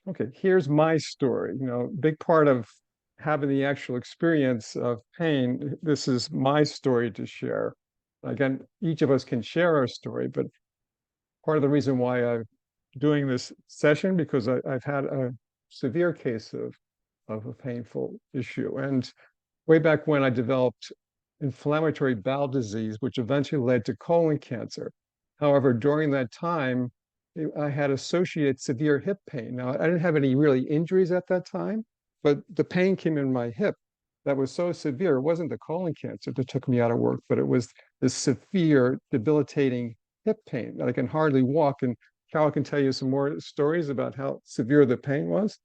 Okay, here's my story. Big part of having the actual experience of pain, this is my story to share. Again, each of us can share our story, but part of the reason why I'm doing this session because I've had a severe case of a painful issue. And way back when I developed inflammatory bowel disease, which eventually led to colon cancer. However, during that time, I had associated severe hip pain. Now, I didn't have any really injuries at that time, but the pain came in my hip that was so severe. It wasn't the colon cancer that took me out of work, but it was this severe, debilitating hip pain that I can hardly walk. And Carol can tell you some more stories about how severe the pain was,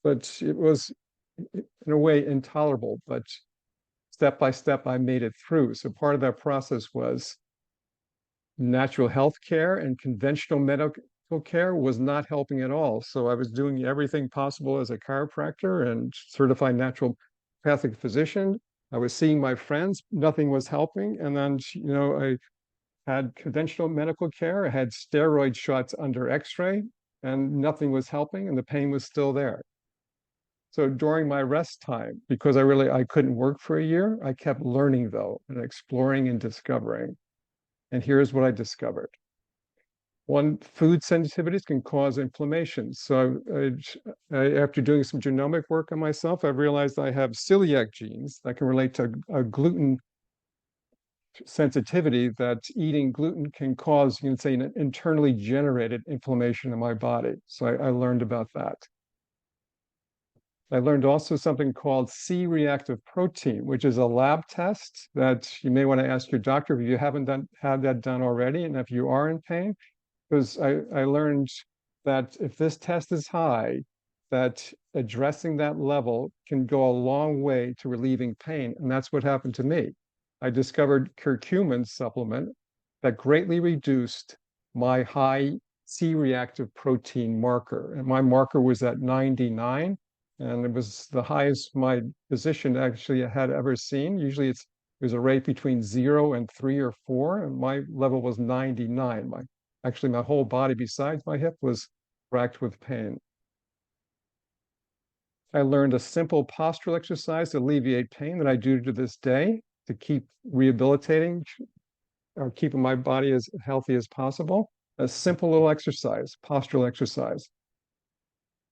but it was in a way intolerable. But step by step, I made it through. So part of that process was natural health care, and conventional medical care was not helping at all. So I was doing everything possible as a chiropractor and certified naturopathic physician. I was seeing my friends, nothing was helping. And then, I had conventional medical care. I had steroid shots under x-ray and nothing was helping and the pain was still there. So during my rest time, because I couldn't work for a year, I kept learning though and exploring and discovering. And here's what I discovered. One, food sensitivities can cause inflammation. So after doing some genomic work on myself, I realized I have celiac genes that can relate to a gluten sensitivity, that eating gluten can cause, you can say, an internally generated inflammation in my body. So I learned about that. I learned also something called C-reactive protein, which is a lab test that you may want to ask your doctor if you haven't had that done already, and if you are in pain, because I learned that if this test is high, that addressing that level can go a long way to relieving pain, and that's what happened to me. I discovered curcumin supplement that greatly reduced my high C-reactive protein marker, and my marker was at 99 and it was the highest my physician actually had ever seen. Usually there's a rate between 0 and 3 or 4, and my level was 99. My whole body besides my hip was racked with pain. I learned a simple postural exercise to alleviate pain that I do to this day to keep rehabilitating or keeping my body as healthy as possible. A simple little exercise, postural exercise.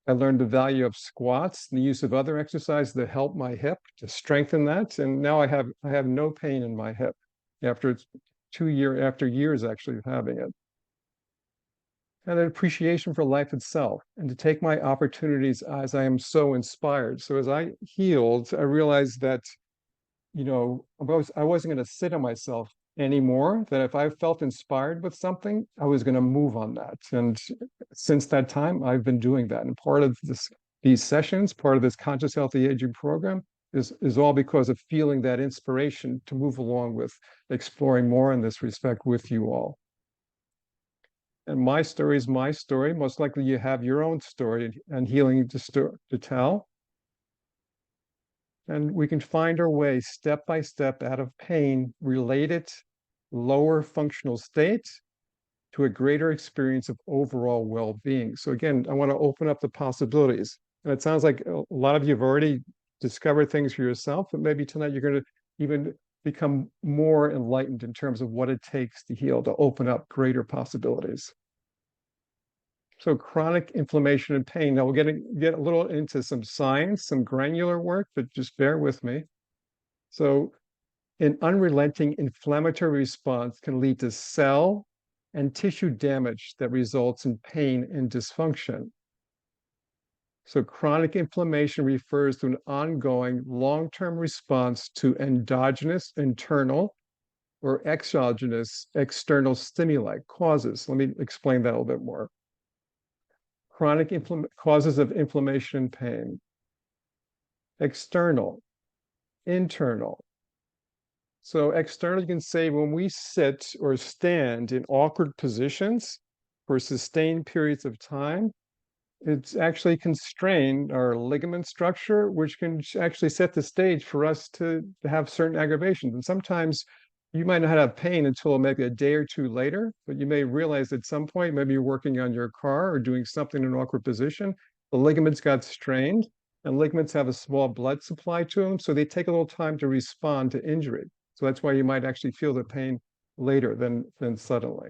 I learned the value of squats and the use of other exercises that help my hip to strengthen that. And now I have no pain in my hip after after years actually of having it. And an appreciation for life itself and to take my opportunities as I am so inspired. So as I healed, I realized that, I wasn't going to sit on myself anymore, that if I felt inspired with something, I was going to move on that. And since that time, I've been doing that. And part of these sessions, part of this conscious healthy aging program is all because of feeling that inspiration to move along with exploring more in this respect with you all. And my story is my story. Most likely you have your own story and healing to tell. And we can find our way step by step out of pain related lower functional state to a greater experience of overall well-being. So again, I want to open up the possibilities. And it sounds like a lot of you have already discovered things for yourself, but maybe tonight you're going to even become more enlightened in terms of what it takes to heal, to open up greater possibilities. So chronic inflammation and pain. Now we're going to get a little into some science, some granular work, but just bear with me. So an unrelenting inflammatory response can lead to cell and tissue damage that results in pain and dysfunction. So chronic inflammation refers to an ongoing long-term response to endogenous, internal, or exogenous external stimuli causes. Let me explain that a little bit more. Chronic causes of inflammation and pain. External, internal. So external, you can say when we sit or stand in awkward positions for sustained periods of time, it's actually constrained our ligament structure, which can actually set the stage for us to have certain aggravations. And sometimes you might not have pain until maybe a day or two later, but you may realize at some point, maybe you're working on your car or doing something in an awkward position, The ligaments got strained, and ligaments have a small blood supply to them, so they take a little time to respond to injury. So that's why you might actually feel the pain later than suddenly.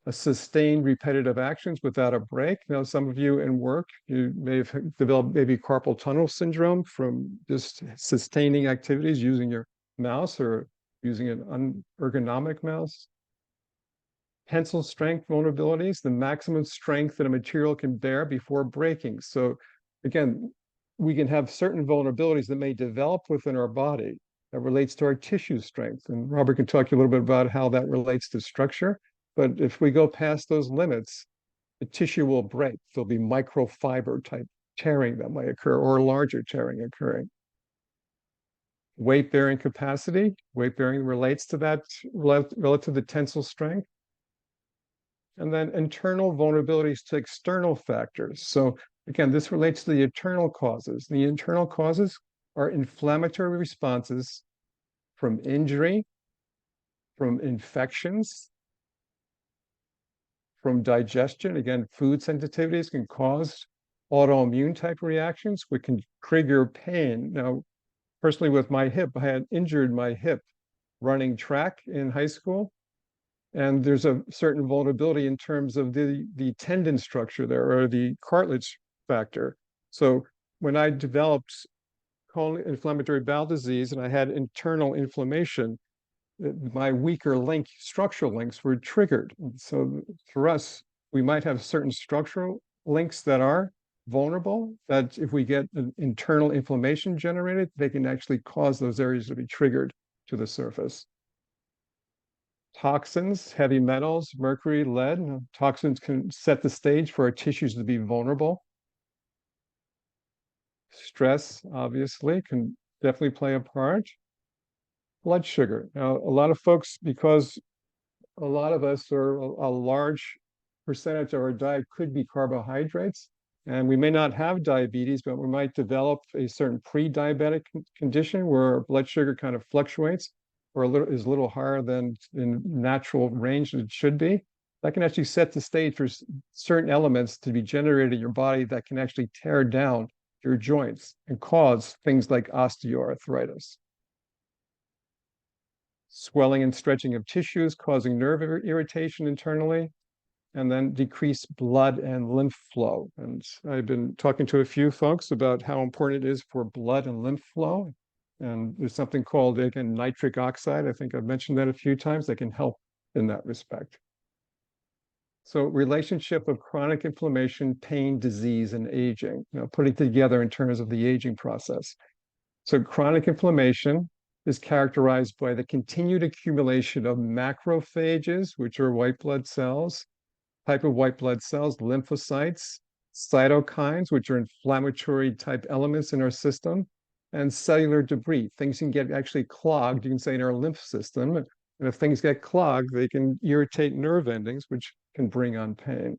A sustained repetitive actions without a break. Now, some of you in work, you may have developed maybe carpal tunnel syndrome from just sustaining activities using your mouse or using an unergonomic mouse. Tensile strength vulnerabilities, the maximum strength that a material can bear before breaking. So again, we can have certain vulnerabilities that may develop within our body that relates to our tissue strength. And Robert can talk to you a little bit about how that relates to structure. But if we go past those limits, the tissue will break. There'll be microfiber type tearing that might occur or larger tearing occurring. Weight bearing capacity, weight bearing relates to that relative to tensile strength. And then internal vulnerabilities to external factors. So again, this relates to the internal causes. The internal causes are inflammatory responses from injury, from infections, from digestion. Again, food sensitivities can cause autoimmune type reactions, which can trigger pain. Now, personally with my hip, I had injured my hip running track in high school. And there's a certain vulnerability in terms of the tendon structure there or the cartilage factor. So when I developed colon inflammatory bowel disease and I had internal inflammation, my weaker link structural links were triggered. So for us, we might have certain structural links that are vulnerable, that if we get an internal inflammation generated, they can actually cause those areas to be triggered to the surface. Toxins, heavy metals, mercury, lead. Toxins can set the stage for our tissues to be vulnerable. Stress, obviously, can definitely play a part. Blood sugar. Now, a lot of folks, because a lot of us, or a large percentage of our diet could be carbohydrates, and we may not have diabetes, but we might develop a certain pre-diabetic condition where our blood sugar kind of fluctuates or is a little higher than in natural range that it should be. That can actually set the stage for certain elements to be generated in your body that can actually tear down your joints and cause things like osteoarthritis. Swelling and stretching of tissues causing nerve irritation internally, and then decreased blood and lymph flow. And I've been talking to a few folks about how important it is for blood and lymph flow. And there's something called, again, nitric oxide. I think I've mentioned that a few times that can help in that respect. So relationship of chronic inflammation, pain, disease, and aging, putting together in terms of the aging process. So chronic inflammation is characterized by the continued accumulation of macrophages, which are white blood cells, type of white blood cells, lymphocytes, cytokines, which are inflammatory type elements in our system, and cellular debris. Things can get actually clogged, you can say, in our lymph system. And if things get clogged, they can irritate nerve endings, which can bring on pain.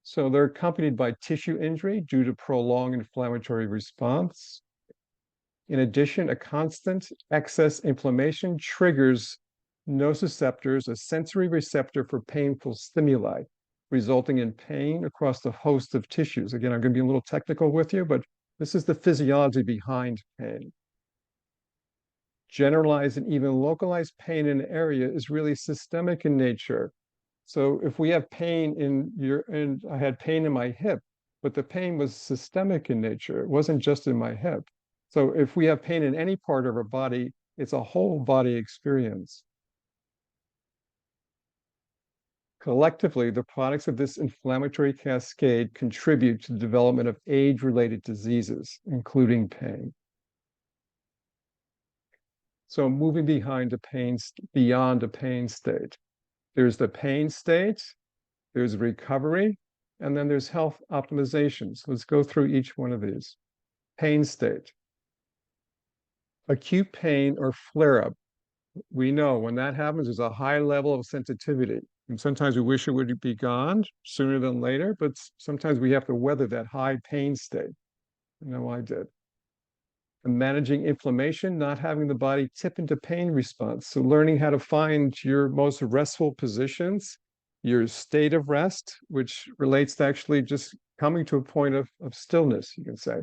So they're accompanied by tissue injury due to prolonged inflammatory response. In addition, a constant excess inflammation triggers nociceptors, a sensory receptor for painful stimuli, resulting in pain across the host of tissues. Again, I'm going to be a little technical with you, but this is the physiology behind pain. Generalized and even localized pain in an area is really systemic in nature. So if we have pain and I had pain in my hip, but the pain was systemic in nature, it wasn't just in my hip. So if we have pain in any part of our body, it's a whole body experience. Collectively, the products of this inflammatory cascade contribute to the development of age-related diseases, including pain. So moving beyond a pain state. There's the pain state, there's recovery, and then there's health optimizations. Let's go through each one of these. Pain state. Acute pain or flare-up. We know when that happens, there's a high level of sensitivity. And sometimes we wish it would be gone sooner than later, but sometimes we have to weather that high pain state. I know I did. And managing inflammation, not having the body tip into pain response. So learning how to find your most restful positions your state of rest, which relates to actually just coming to a point of stillness, you can say.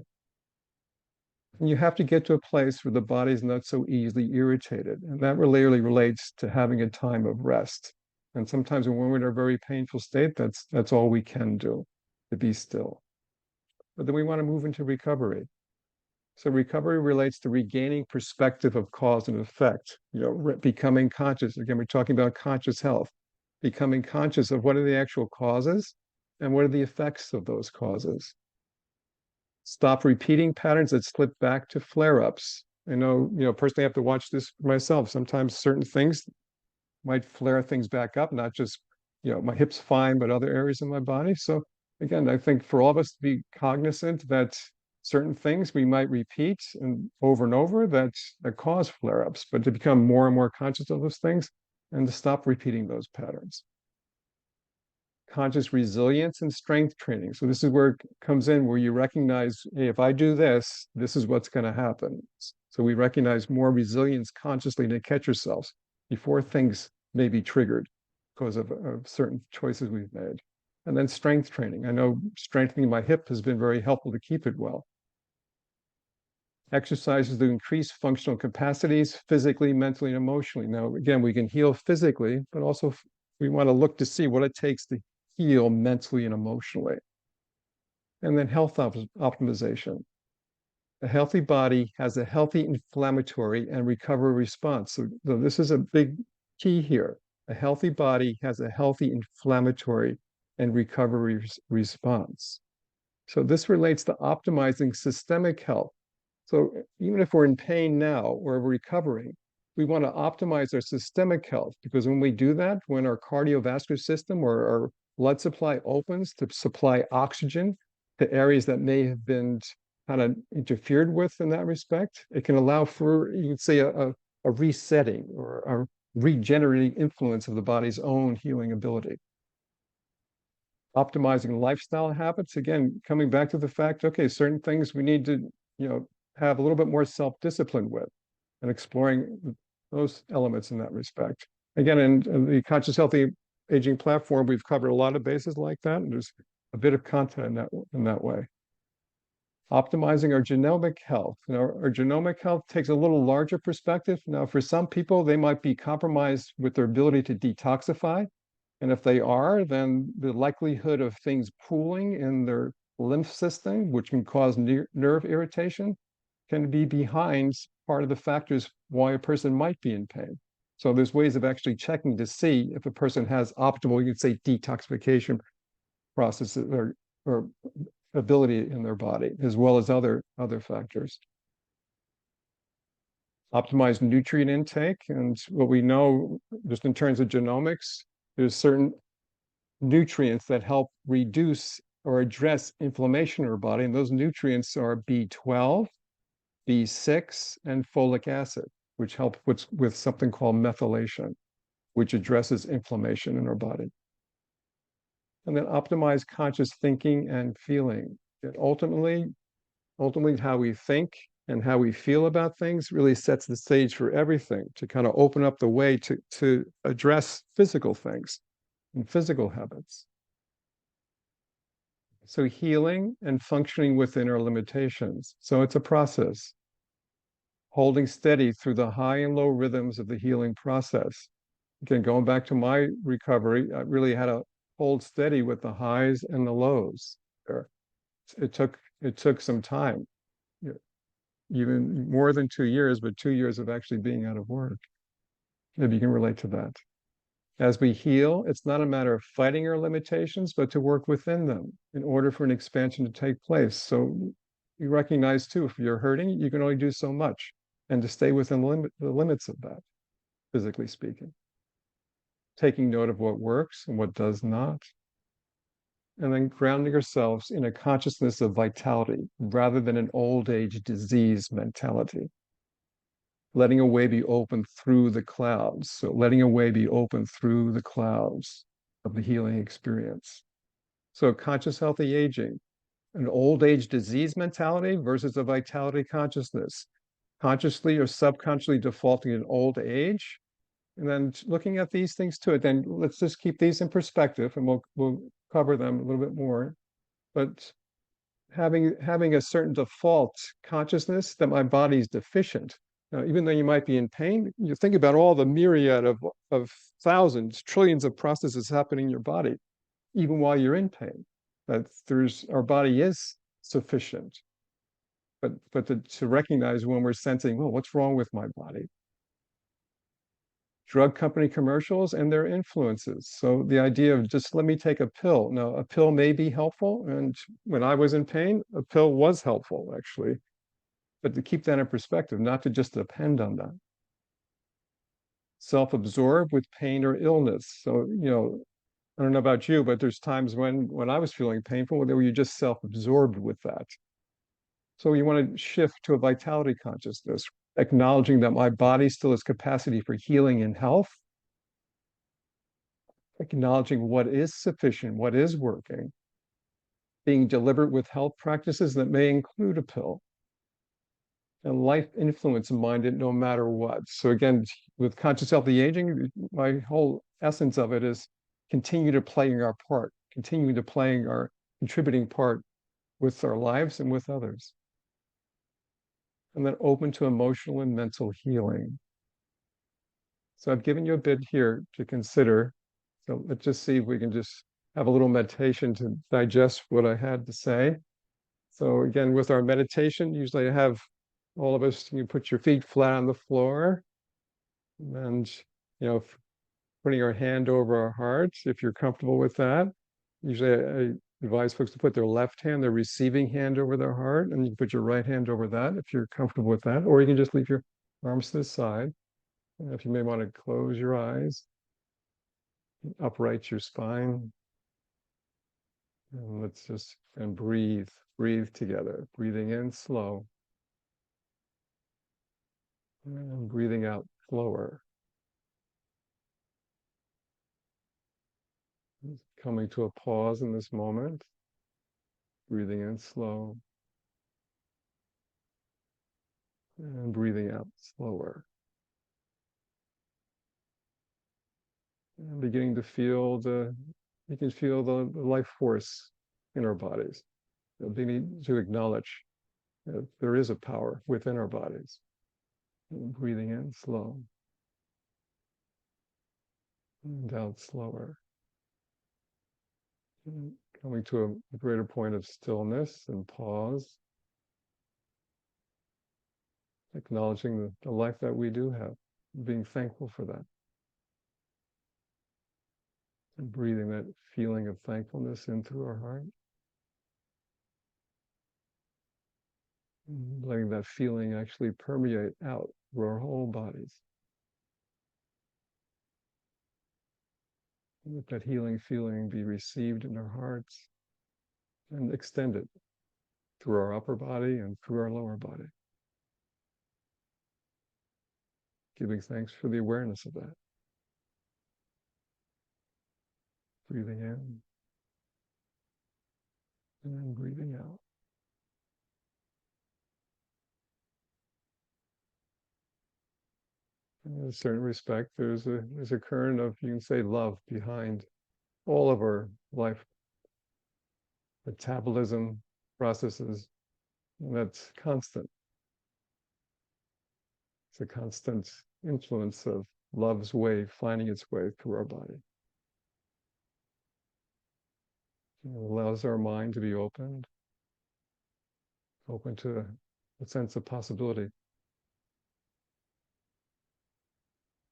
And you have to get to a place where the body's not so easily irritated. And that really relates to having a time of rest. And sometimes when we're in a very painful state, that's all we can do, to be still. But then we want to move into recovery. So recovery relates to regaining perspective of cause and effect, becoming conscious. Again, we're talking about conscious health, becoming conscious of what are the actual causes and what are the effects of those causes. Stop repeating patterns that slip back to flare-ups. I know, personally I have to watch this for myself. Sometimes certain things might flare things back up, not just, my hip's fine, but other areas of my body. So again, I think for all of us to be cognizant that certain things we might repeat and over that cause flare-ups, but to become more and more conscious of those things and to stop repeating those patterns. Conscious resilience and strength training. So this is where it comes in, where you recognize, hey, if I do this, this is what's going to happen. So we recognize more resilience consciously to catch ourselves before things may be triggered because of certain choices we've made. And then strength training. I know strengthening my hip has been very helpful to keep it well. Exercises to increase functional capacities physically, mentally, and emotionally. Now, again, we can heal physically, but also we want to look to see what it takes to heal mentally and emotionally. And then health optimization. A healthy body has a healthy inflammatory and recovery response. So this is a big key here. A healthy body has a healthy inflammatory and recovery response. So this relates to optimizing systemic health. So even if we're in pain now or we're recovering, we want to optimize our systemic health, because when we do that, when our cardiovascular system or our blood supply opens to supply oxygen to areas that may have been kind of interfered with in that respect, it can allow for, you could say, a resetting or a regenerating influence of the body's own healing ability. Optimizing lifestyle habits, again, coming back to the fact, okay, certain things we need to, have a little bit more self-discipline with, and exploring those elements in that respect. Again, in the Conscious Healthy Aging platform, we've covered a lot of bases like that, and there's a bit of content in that way. Optimizing our genomic health. Our genomic health takes a little larger perspective. Now, for some people, they might be compromised with their ability to detoxify. And if they are, then the likelihood of things pooling in their lymph system, which can cause nerve irritation, can be behind part of the factors why a person might be in pain. So there's ways of actually checking to see if a person has optimal, you could say, detoxification processes or ability in their body, as well as other factors. Optimize nutrient intake. And what we know, just in terms of genomics, there's certain nutrients that help reduce or address inflammation in our body. And those nutrients are B12, B6, and folic acid, which help with something called methylation, which addresses inflammation in our body. And then optimize conscious thinking and feeling. And ultimately, how we think and how we feel about things really sets the stage for everything, to kind of open up the way to address physical things and physical habits. So healing and functioning within our limitations. So it's a process. Holding steady through the high and low rhythms of the healing process. Again, going back to my recovery, I really had to hold steady with the highs and the lows there. It took some time, even more than 2 years, but 2 years of actually being out of work. Maybe you can relate to that. As we heal, it's not a matter of fighting our limitations, but to work within them in order for an expansion to take place. So you recognize too, if you're hurting, you can only do so much, and to stay within the limits of that, physically speaking. Taking note of what works and what does not. And then grounding ourselves in a consciousness of vitality rather than an old age disease mentality. Letting a way be open through the clouds. So letting a way be open through the clouds of the healing experience. So conscious healthy aging, an old age disease mentality versus a vitality consciousness. Consciously or subconsciously defaulting in old age And then looking at these things too, then let's just keep these in perspective and we'll cover them a little bit more. But having a certain default consciousness that my body's deficient. Now, even though you might be in pain, you think about all the myriad of thousands, trillions of processes happening in your body, even while you're in pain. That our body is sufficient. But to recognize when we're sensing, well, what's wrong with my body? Drug company commercials and their influences. So the idea of just let me take a pill. Now, a pill may be helpful. And when I was in pain, a pill was helpful, actually. But to keep that in perspective, not to just depend on that. Self-absorbed with pain or illness. So, I don't know about you, but there's times when I was feeling painful where you just self-absorbed with that. So you want to shift to a vitality consciousness, acknowledging that my body still has capacity for healing and health, acknowledging what is sufficient, what is working, being deliberate with health practices that may include a pill, and life influence minded no matter what. So again, with conscious healthy aging, my whole essence of it is continue to playing our part, continue to playing our contributing part with our lives and with others. And then open to emotional and mental healing. So I've given you a bit here to consider. So let's just see if we can just have a little meditation to digest what I had to say. So again, with our meditation, usually I have all of us, you put your feet flat on the floor and, putting our hand over our hearts, if you're comfortable with that. Usually I advise folks to put their left hand, their receiving hand over their heart, and you can put your right hand over that if you're comfortable with that, or you can just leave your arms to the side. And if you may want to close your eyes, upright your spine, and let's just, and breathe together, breathing in slow, and breathing out slower. Coming to a pause in this moment, breathing in slow, and breathing out slower. And beginning to feel you can feel the life force in our bodies. Beginning to acknowledge that there is a power within our bodies. And breathing in slow, and out slower. And coming to a greater point of stillness and pause. Acknowledging the life that we do have, being thankful for that. And breathing that feeling of thankfulness in through our heart. And letting that feeling actually permeate out through our whole bodies. And let that healing feeling be received in our hearts and extended through our upper body and through our lower body. Giving thanks for the awareness of that. Breathing in and breathing out. In a certain respect, there's a current of, you can say, love behind all of our life metabolism processes, and that's constant. It's a constant influence of love's way finding its way through our body. It allows our mind to be open to a sense of possibility,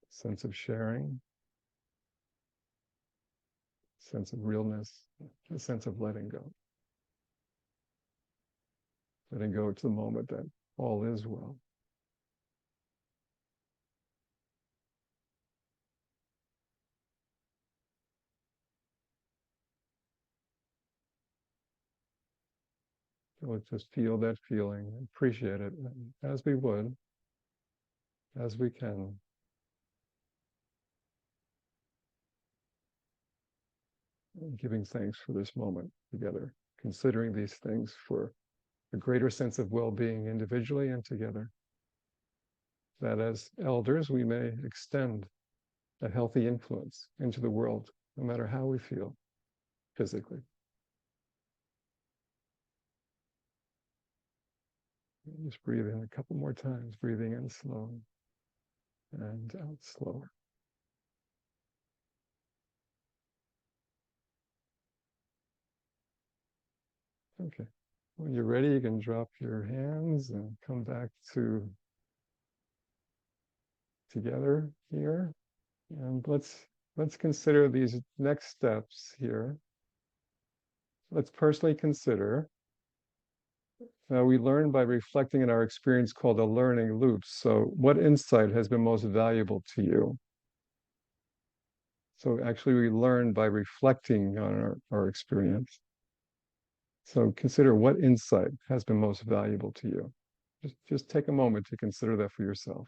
sense of sharing, sense of realness, a sense of letting go. Letting go to the moment that all is well. So let's just feel that feeling, appreciate it as we would, as we can. And giving thanks for this moment together, considering these things for a greater sense of well-being individually and together. That as elders, we may extend a healthy influence into the world, no matter how we feel physically. Just breathe in a couple more times, breathing in slow and out slower. Okay. When you're ready, you can drop your hands and come back to together here. And let's consider these next steps here. Let's personally consider. We learn by reflecting on our experience called a learning loop. So what insight has been most valuable to you? So actually we learn by reflecting on our experience. So consider what insight has been most valuable to you. Just take a moment to consider that for yourself.